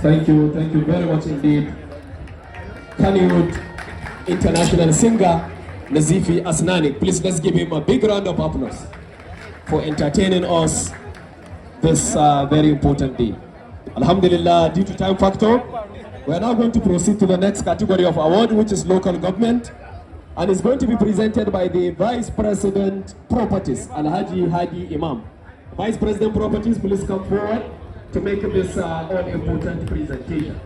Thank you very much indeed. Kannywood international singer Nazifi Asnanic. Please let's give him a big round of applause for entertaining us this very important day. Alhamdulillah, due to time factor, we are now going to proceed to the next category of award, which is local government, and it's going to be presented by the Vice President Properties, Alhaji Hadi Imam. Vice President Properties, please come forward to make this all-important presentation.